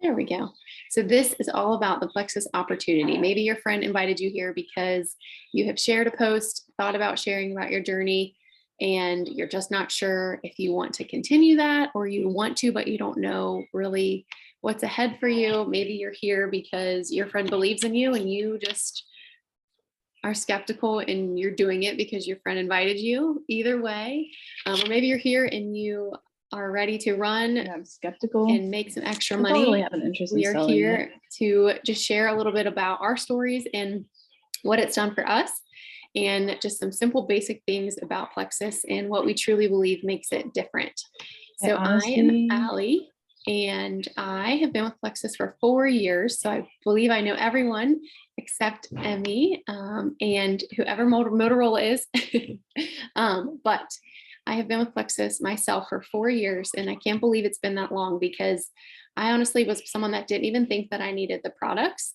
There we go. So this is all about the Plexus opportunity. Maybe your friend invited you here because you have shared a post, thought about sharing about your journey, and you're just not sure if you want to continue that or you want to, but you don't know really what's ahead for you. Maybe you're here because your friend believes in you and you just are skeptical and you're doing it because your friend invited you. Either way, or maybe you're here and you are ready to run. Yeah, I'm skeptical And make some extra I money. don't really have an interest We in are selling here it. to just share a little bit about our stories and what it's done for us, and just some simple basic things about Plexus and what we truly believe makes it different. So I am Allie, and I have been with Plexus for 4 years. So I believe I know everyone except Emmy, and whoever Motorola is. But I have been with Plexus myself for 4 years, and I can't believe it's been that long because I honestly was someone that didn't even think that I needed the products.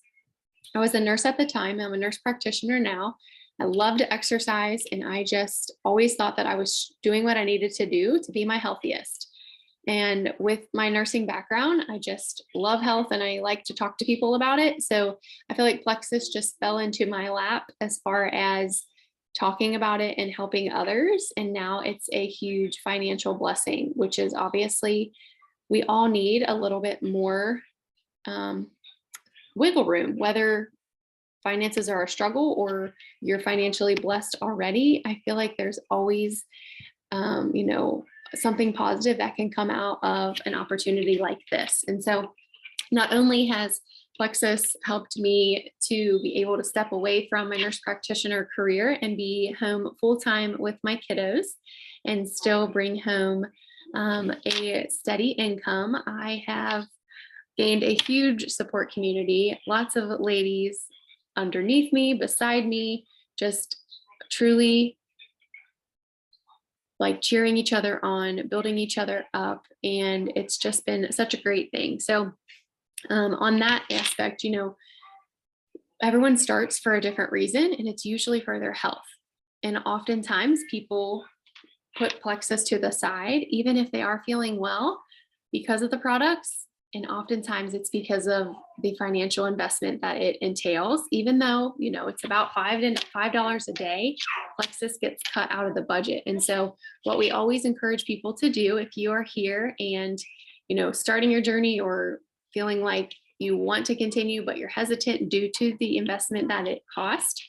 I was a nurse at the time. I'm a nurse practitioner now. I love to exercise, and I just always thought that I was doing what I needed to do to be my healthiest. And with my nursing background, I just love health and I like to talk to people about it. So I feel like Plexus just fell into my lap as far as talking about it and helping others. And now it's a huge financial blessing, which is obviously we all need a little bit more wiggle room, whether finances are a struggle or you're financially blessed already. I feel like there's always, something positive that can come out of an opportunity like this. And so not only has Plexus helped me to be able to step away from my nurse practitioner career and be home full time with my kiddos and still bring home a steady income, I have gained a huge support community, lots of ladies underneath me, beside me, just truly like cheering each other on, building each other up. And it's just been such a great thing. So on that aspect, everyone starts for a different reason, and it's usually for their health. And oftentimes people put Plexus to the side, even if they are feeling well because of the products. And oftentimes it's because of the financial investment that it entails. Even though, it's about $5 a day, Plexus gets cut out of the budget. And so what we always encourage people to do, if you are here and, starting your journey or feeling like you want to continue, but you're hesitant due to the investment that it costs,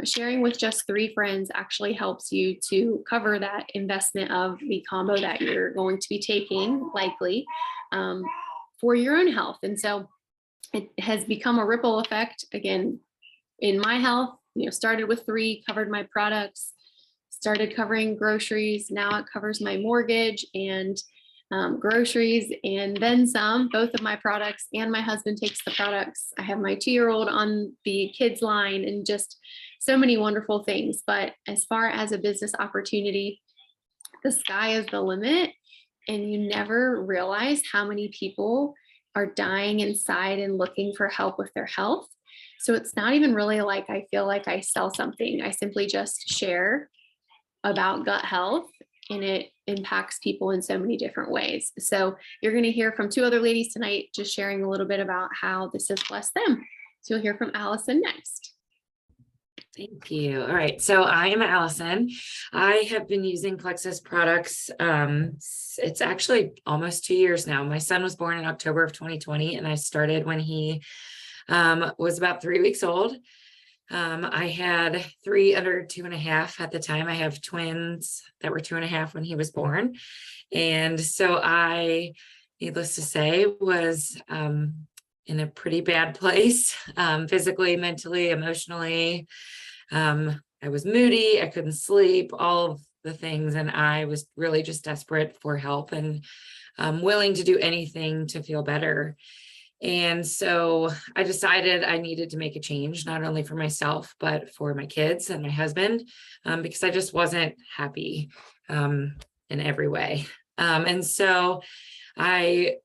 sharing with just 3 friends actually helps you to cover that investment of the combo that you're going to be taking likely for your own health. And so it has become a ripple effect again in my health. Started with 3, covered my products, started covering groceries. Now it covers my mortgage and groceries and then some. Both of my products, and my husband takes the products. I have my 2-year-old on the kids line, and just so many wonderful things. But as far as a business opportunity, the sky is the limit, and you never realize how many people are dying inside and looking for help with their health. So it's not even really like I feel like I sell something. I simply just share about gut health, and it impacts people in so many different ways. So you're going to hear from 2 other ladies tonight, just sharing a little bit about how this has blessed them. So you'll hear from Allison next. Thank you. All right. So I am Allison. I have been using Plexus products. It's actually almost 2 years now. My son was born in October of 2020, and I started when he was about 3 weeks old. I had 3 under 2.5 at the time. I have twins that were 2.5 when he was born. And so I, needless to say, was in a pretty bad place, physically, mentally, emotionally. I was moody, I couldn't sleep, all of the things. And I was really just desperate for help and willing to do anything to feel better. And so I decided I needed to make a change, not only for myself, but for my kids and my husband, because I just wasn't happy in every way. And so I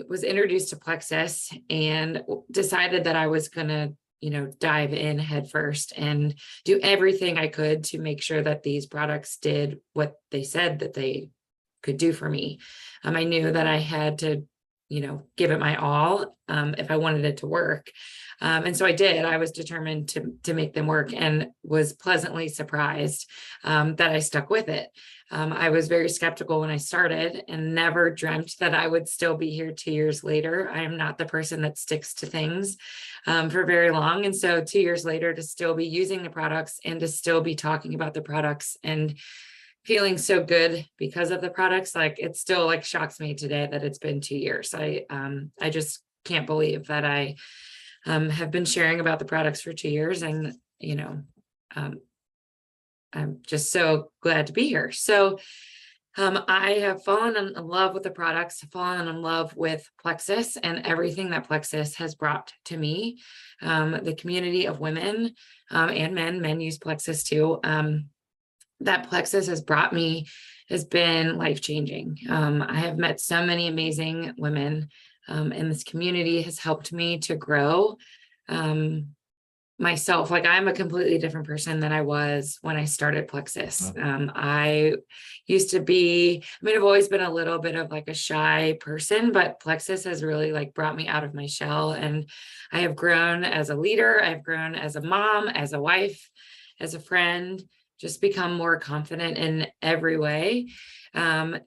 was introduced to Plexus and decided that I was going to, dive in head first and do everything I could to make sure that these products did what they said that they could do for me. I knew that I had to give it my all, if I wanted it to work. And so I did. I was determined to make them work, and was pleasantly surprised that I stuck with it. I was very skeptical when I started, and never dreamt that I would still be here 2 years later. I am not the person that sticks to things for very long. And so 2 years later, to still be using the products, and to still be talking about the products, and feeling so good because of the products, like it still like shocks me today that it's been 2 years. I just can't believe that I have been sharing about the products for 2 years, and um, I'm just so glad to be here. So I have fallen in love with the products, fallen in love with Plexus and everything that Plexus has brought to me. The community of women and men use Plexus too. That Plexus has brought me has been life-changing. I have met so many amazing women, and this community has helped me to grow myself. Like, I'm a completely different person than I was when I started Plexus. I used to be, I've always been a little bit of like a shy person, but Plexus has really like brought me out of my shell, and I have grown as a leader. I've grown as a mom, as a wife, as a friend, just become more confident in every way. And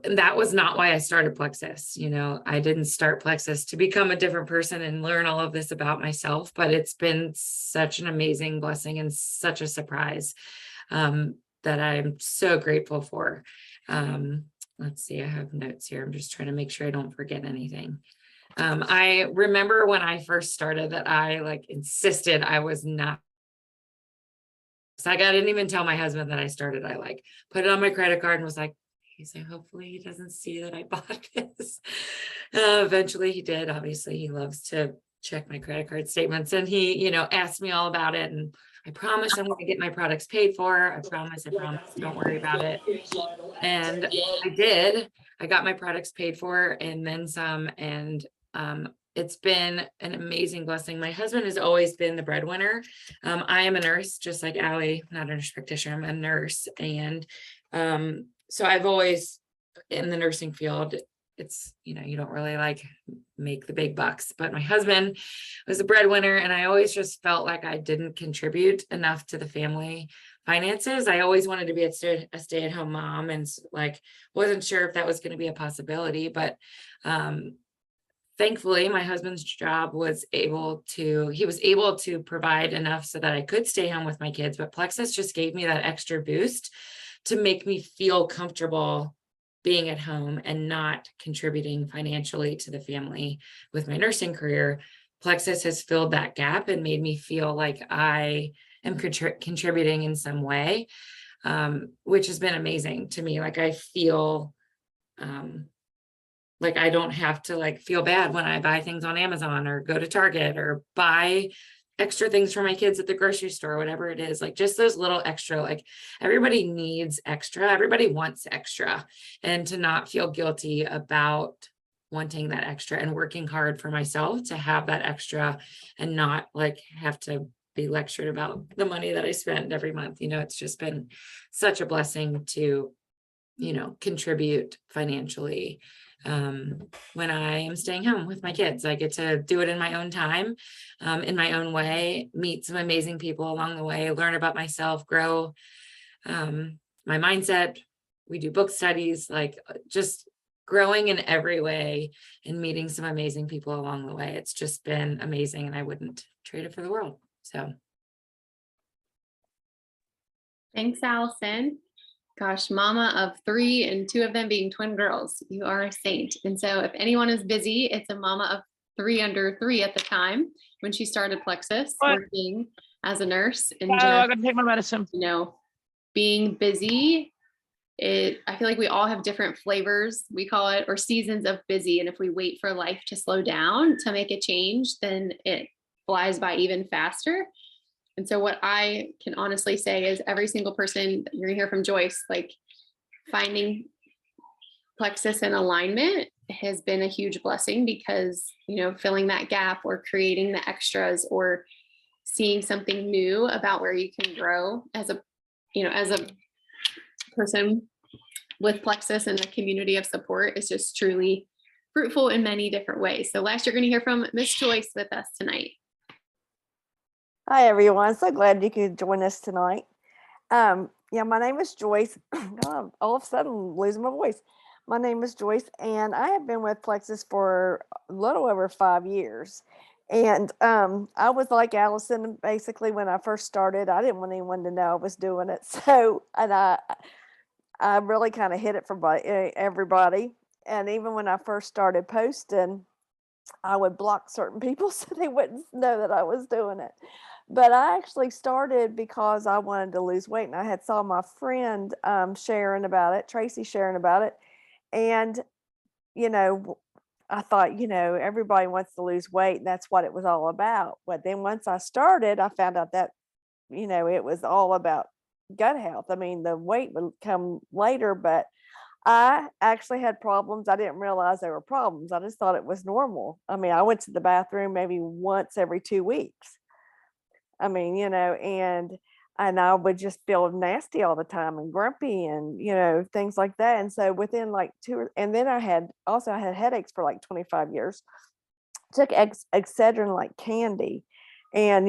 that was not why I started Plexus. I didn't start Plexus to become a different person and learn all of this about myself, but it's been such an amazing blessing and such a surprise that I'm so grateful for. Let's see, I have notes here. I'm just trying to make sure I don't forget anything. I remember when I first started that I like insisted I was not. So I didn't even tell my husband that I started. I like put it on my credit card and was like, so hopefully he doesn't see that I bought this. Eventually he did. Obviously he loves to check my credit card statements, and he, asked me all about it. And I promise I'm going to get my products paid for. I promise, don't worry about it. And I did. I got my products paid for and then some. And it's been an amazing blessing. My husband has always been the breadwinner. I am a nurse, just like Allie, not a nurse practitioner, I'm a nurse. And so I've always, in the nursing field, it's, you don't really like make the big bucks, but my husband was a breadwinner, and I always just felt like I didn't contribute enough to the family finances. I always wanted to be a stay-at-home mom, and like wasn't sure if that was going to be a possibility, but thankfully, my husband's job was able to provide enough so that I could stay home with my kids. But Plexus just gave me that extra boost to make me feel comfortable being at home and not contributing financially to the family with my nursing career. Plexus has filled that gap and made me feel like I am contributing in some way, which has been amazing to me. Like, I feel like I don't have to like feel bad when I buy things on Amazon or go to Target or buy extra things for my kids at the grocery store, whatever it is. Like, just those little extra, like, everybody needs extra, everybody wants extra, and to not feel guilty about wanting that extra and working hard for myself to have that extra, and not like have to be lectured about the money that I spend every month. It's just been such a blessing to, contribute financially when I am staying home with my kids. I get to do it in my own time, in my own way, meet some amazing people along the way, learn about myself, grow my mindset. We do book studies, like just growing in every way and meeting some amazing people along the way. It's just been amazing, and I wouldn't trade it for the world. So. Thanks, Allison. Gosh, mama of 3 and 2 of them being twin girls. You are a saint. And so if anyone is busy, it's a mama of 3 under 3 at the time when she started Plexus, working as a nurse, and I gotta take my medicine. Being busy. I feel like we all have different flavors, we call it, or seasons of busy. And if we wait for life to slow down to make a change, then it flies by even faster. And so what I can honestly say is every single person that you're gonna hear from Joyce, like, finding Plexus in alignment has been a huge blessing, because, filling that gap or creating the extras or seeing something new about where you can grow as a person with Plexus and a community of support is just truly fruitful in many different ways. So last, you're going to hear from Miss Joyce with us tonight. Hi, everyone. So glad you could join us tonight. Yeah, my name is Joyce. God, all of a sudden, I'm losing my voice. My name is Joyce, and I have been with Plexus for a little over 5 years. And I was like Allison, basically, when I first started, I didn't want anyone to know I was doing it. So, and I really kind of hid it from everybody. And even when I first started posting, I would block certain people so they wouldn't know that I was doing it. But I actually started because I wanted to lose weight, and I had saw my friend sharing about it, Tracy sharing about it, and you know, I thought, everybody wants to lose weight, and that's what it was all about. But then once I started, I found out that it was all about gut health. I mean, the weight would come later, but I actually had problems. I didn't realize they were problems. I just thought it was normal. I mean, I went to the bathroom maybe once every 2 weeks. I mean, and I would just feel nasty all the time and grumpy and, things like that. And so within like and then I had headaches for like 25 years. Took Excedrin like candy. And,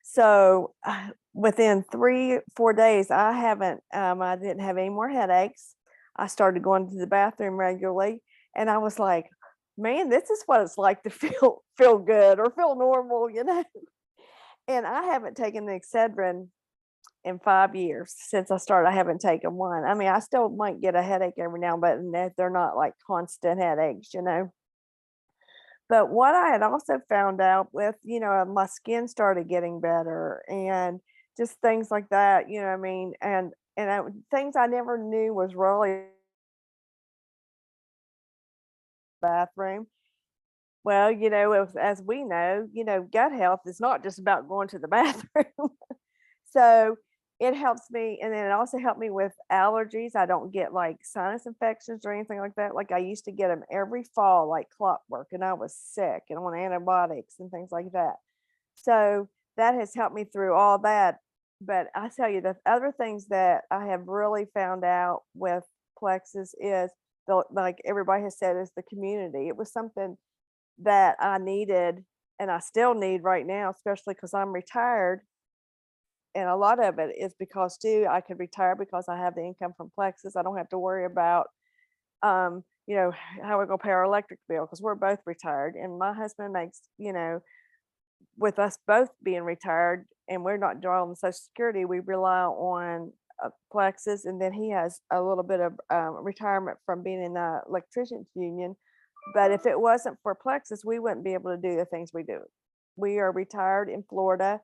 so within 3-4 days, I didn't have any more headaches. I started going to the bathroom regularly, and I was like, man, this is what it's like to feel good or feel normal. And I haven't taken the Excedrin in 5 years since I started. I haven't taken one. I mean, I still might get a headache every now and then. They're not like constant headaches. But what I had also found out with, my skin started getting better and just things like that, what I mean? Things I never knew was really bathroom. Well, as we know, gut health is not just about going to the bathroom. So it helps me. And then it also helped me with allergies. I don't get like sinus infections or anything like that. Like I used to get them every fall, like clockwork, and I was sick and on antibiotics and things like that. So that has helped me through all that. But I tell you, the other things that I have really found out with Plexus is like everybody has said, is the community. It was something that I needed and I still need right now, especially because I'm retired. And a lot of it is because too, I could retire because I have the income from Plexus. I don't have to worry about, how we're gonna pay our electric bill because we're both retired. And my husband makes, with us both being retired and we're not drawing Social Security, we rely on Plexus. And then he has a little bit of retirement from being in the electricians union. But if it wasn't for Plexus, we wouldn't be able to do the things we do. We are retired in Florida,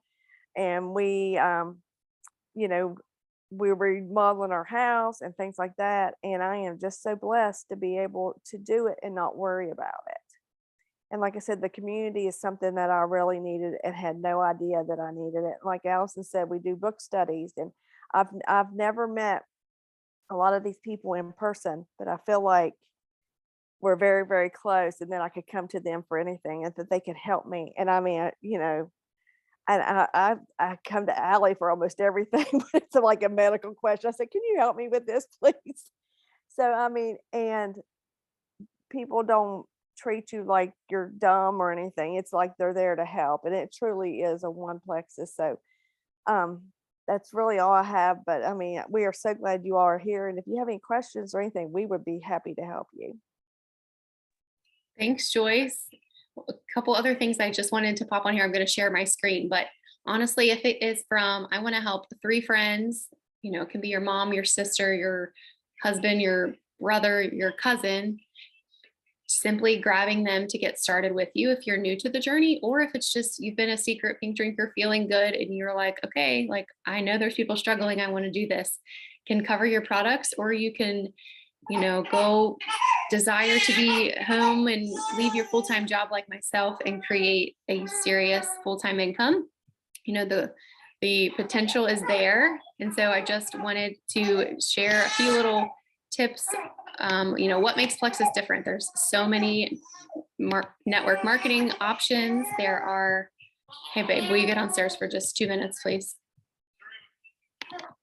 and you know, we're remodeling our house and things like that. And I am just so blessed to be able to do it and not worry about it. And like I said, the community is something that I really needed and had no idea that I needed it. Like Allison said, we do book studies, and I've never met a lot of these people in person, but I feel like we're very, very close, and then I could come to them for anything and that they could help me. And I mean, and I come to Allie for almost everything, but it's like a medical question. I said, "Can you help me with this, please?" So I mean, and people don't treat you like you're dumb or anything. It's like they're there to help, and it truly is a one Plexus. So um, that's really all I have. But I mean, we are so glad you all are here, and if you have any questions or anything, we would be happy to help you. Thanks, Joyce. A couple other things I just wanted to pop on here. I'm going to share my screen, but honestly, if it is from, I want to help 3 friends, it can be your mom, your sister, your husband, your brother, your cousin, simply grabbing them to get started with you if you're new to the journey, or if it's just you've been a secret pink drinker feeling good and you're like, okay, like I know there's people struggling, I want to do this, can cover your products, or you can go desire to be home and leave your full-time job like myself and create a serious full-time income. The potential is there. And so I just wanted to share a few little tips. What makes Plexus different? There's so many network marketing options. There are, hey babe, will you get downstairs for just 2 minutes, please?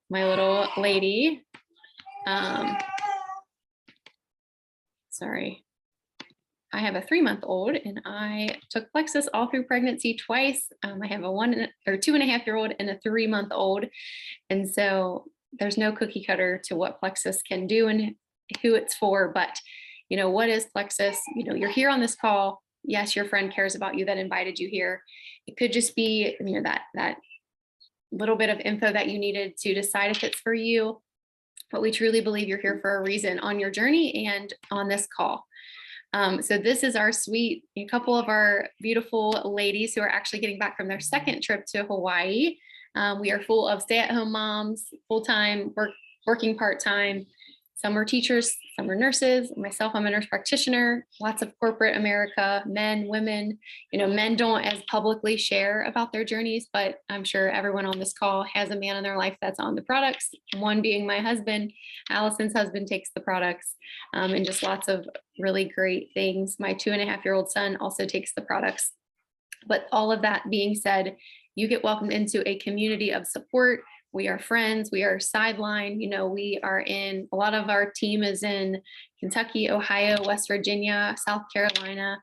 My little lady. Sorry. I have a 3-month-old, and I took Plexus all through pregnancy twice. I have a 2.5-year-old and a 3-month-old. And so there's no cookie cutter to what Plexus can do and who it's for. But, what is Plexus? You're here on this call. Yes, your friend cares about you that invited you here. It could just be, that little bit of info that you needed to decide if it's for you. But we truly believe you're here for a reason on your journey and on this call. So this is a couple of our beautiful ladies who are actually getting back from their second trip to Hawaii. We are full of stay-at-home moms, full-time, working part-time. Some are teachers, some are nurses. Myself, I'm a nurse practitioner. Lots of corporate America, men, women. Men don't as publicly share about their journeys, but I'm sure everyone on this call has a man in their life that's on the products. One being my husband. Allison's husband takes the products, and just lots of really great things. My 2.5-year-old son also takes the products. But all of that being said, you get welcomed into a community of support. We are friends. We are sidelined. We are a lot of our team is in Kentucky, Ohio, West Virginia, South Carolina.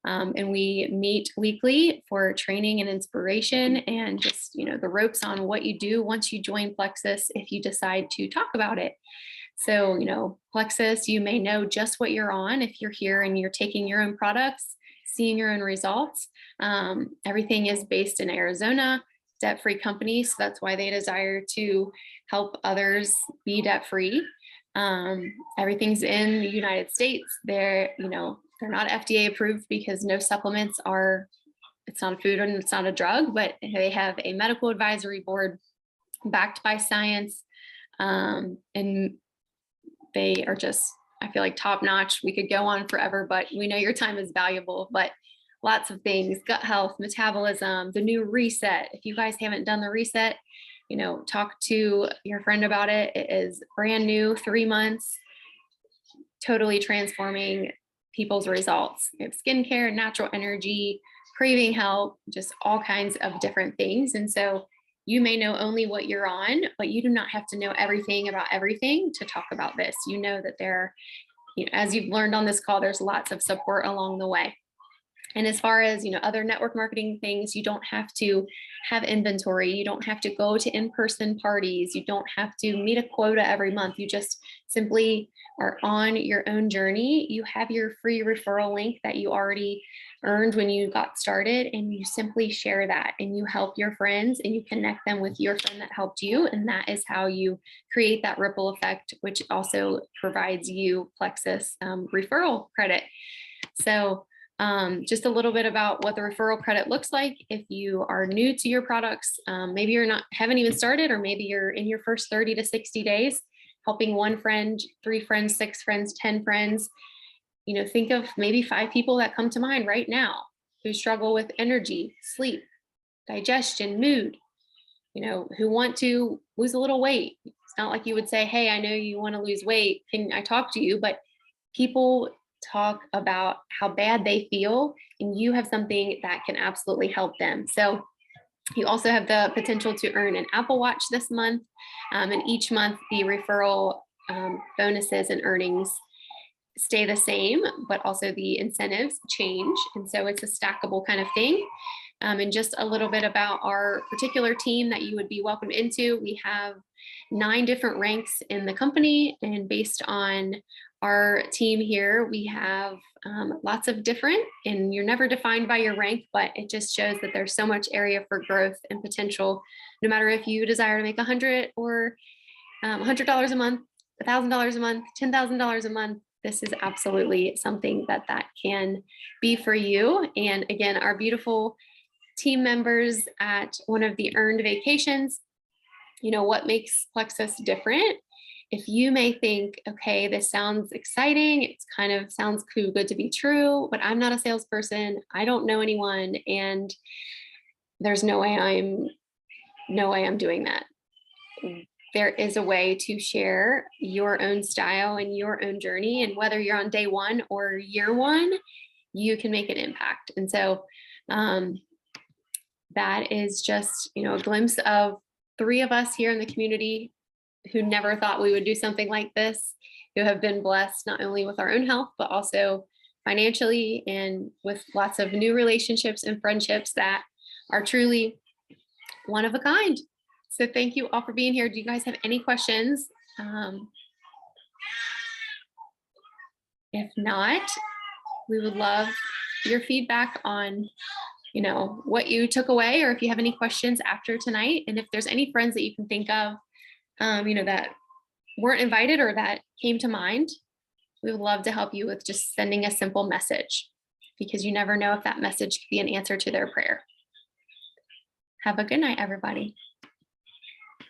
And we meet weekly for training and inspiration and just, the ropes on what you do once you join Plexus if you decide to talk about it. So, Plexus, you may know just what you're on if you're here and you're taking your own products, seeing your own results. Everything is based in Arizona, debt-free company. So that's why they desire to help others be debt-free. Everything's in the United States. They're not FDA approved because no supplements it's not a food and it's not a drug, but they have a medical advisory board backed by science. And they are just, I feel like, top notch. We could go on forever, but we know your time is valuable. But lots of things: gut health, metabolism, the new reset. If you guys haven't done the reset, talk to your friend about it. It is brand new, 3 months, totally transforming people's results. We have skincare, natural energy, craving help, just all kinds of different things. And so you may know only what you're on, but you do not have to know everything about everything to talk about this. That as you've learned on this call, there's lots of support along the way. And as far as, other network marketing things, you don't have to have inventory. You don't have to go to in-person parties. You don't have to meet a quota every month. You just simply are on your own journey. You have your free referral link that you already earned when you got started, and you simply share that and you help your friends and you connect them with your friend that helped you. And that is how you create that ripple effect, which also provides you Plexus referral credit. So just a little bit about what the referral credit looks like. If you are new to your products, maybe haven't even started, or maybe you're in your first 30 to 60 days, helping 1 friend, 3 friends, 6 friends, 10 friends. Think of maybe 5 people that come to mind right now who struggle with energy, sleep, digestion, mood, who want to lose a little weight. It's not like you would say, hey, I know you want to lose weight. Can I talk to you? But people talk about how bad they feel, and you have something that can absolutely help them. So you also have the potential to earn an Apple Watch this month, and each month the referral bonuses and earnings stay the same, but also the incentives change. And so it's a stackable kind of thing. And just a little bit about our particular team that you would be welcomed into. We have 9 different ranks in the company, and based on our team here, we have lots of different, and you're never defined by your rank, but it just shows that there's so much area for growth and potential, no matter if you desire to make $100 or $100 a month, $1,000 a month, $10,000 a month. This is absolutely something that can be for you. And again, our beautiful team members at one of the earned vacations, what makes Plexus different? If you may think, okay, this sounds exciting, it's kind of sounds too good to be true, but I'm not a salesperson, I don't know anyone, and there's no way I'm doing that. There is a way to share your own style and your own journey, and whether you're on day 1 or year 1, you can make an impact. And so that is just, a glimpse of 3 of us here in the community who never thought we would do something like this, who have been blessed not only with our own health, but also financially and with lots of new relationships and friendships that are truly one of a kind. So thank you all for being here. Do you guys have any questions? If not, we would love your feedback on, what you took away, or if you have any questions after tonight. And if there's any friends that you can think of, that weren't invited or that came to mind, we would love to help you with just sending a simple message, because you never know if that message could be an answer to their prayer. Have a good night, everybody.